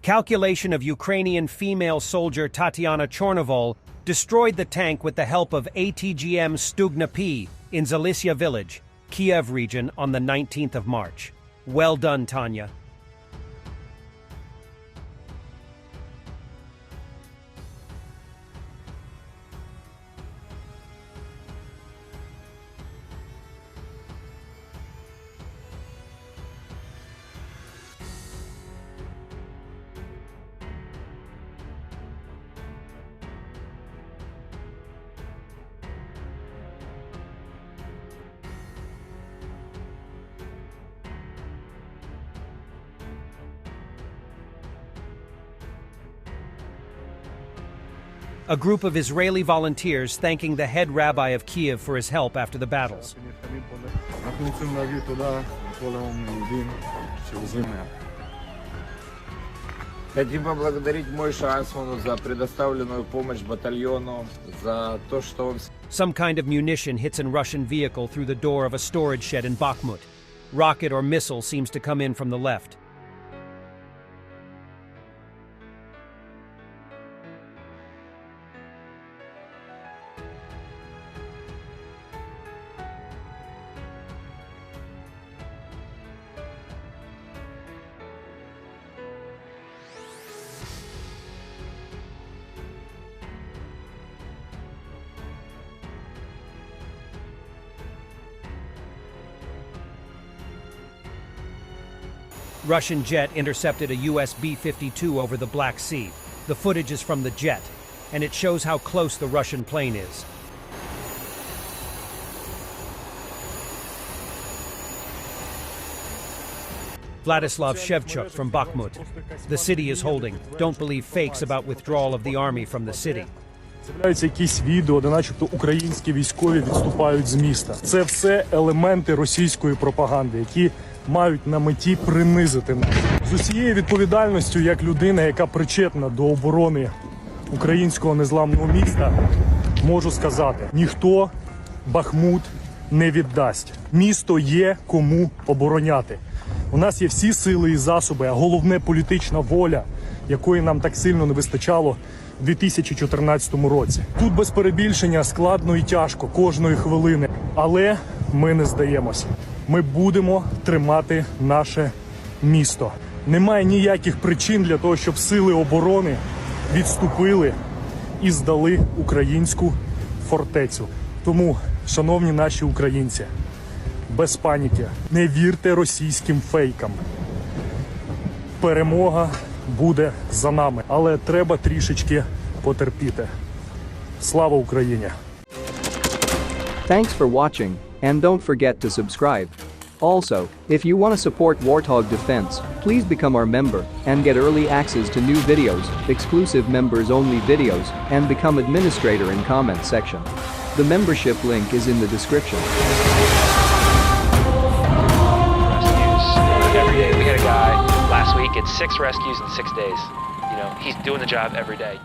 Calculation of Ukrainian female soldier Tatiana Chornovol destroyed the tank with the help of Atgm Stugna-P in Zalysya village, Kiev region on the 19th of March. Well done, Tanya. A group of Israeli volunteers thanking the head rabbi of Kiev for his help after the battles. Хотим поблагодарить Мойшу Асману за предоставленную помощь батальону, за то, что он... Some kind of munition hits a Russian vehicle through the door of a storage shed in Bakhmut. Rocket or missile seems to come in from the left. Russian jet intercepted a US B-52 over the Black Sea. The footage is from the jet, and it shows how close the Russian plane is. Vladislav Shevchuk from Bakhmut. The city is holding. Don't believe fakes about withdrawal of the army from the city. З'являються якісь відео, де начебто українські військові відступають з міста. Це все елементи російської пропаганди, які мають на меті принизити нас. З усією відповідальністю, як людина, яка причетна до оборони українського незламного міста, можу сказати, ніхто Бахмут не віддасть. Місто є кому обороняти. У нас є всі сили і засоби, а головне політична воля, якої нам так сильно не вистачало у 2014 році. Тут без перебільшення складно і тяжко кожної хвилини, але ми не здаємося. Ми будемо тримати наше місто. Немає ніяких причин для того, щоб сили оборони відступили і здали українську фортецю. Тому, шановні наші українці, без паніки, не вірте російським фейкам. Перемога буде за нами, але треба трішечки потерпіти. Слава Україні! Thanks for watching, and don't forget to subscribe. Also, if you want to support Warthog Defense, please become our member and get early access to new videos, exclusive members-only videos, and become administrator in comment section. The membership link is in the description. Every day. We had a guy last week, it's 6 rescues in 6 days. You know, he's doing the job every day.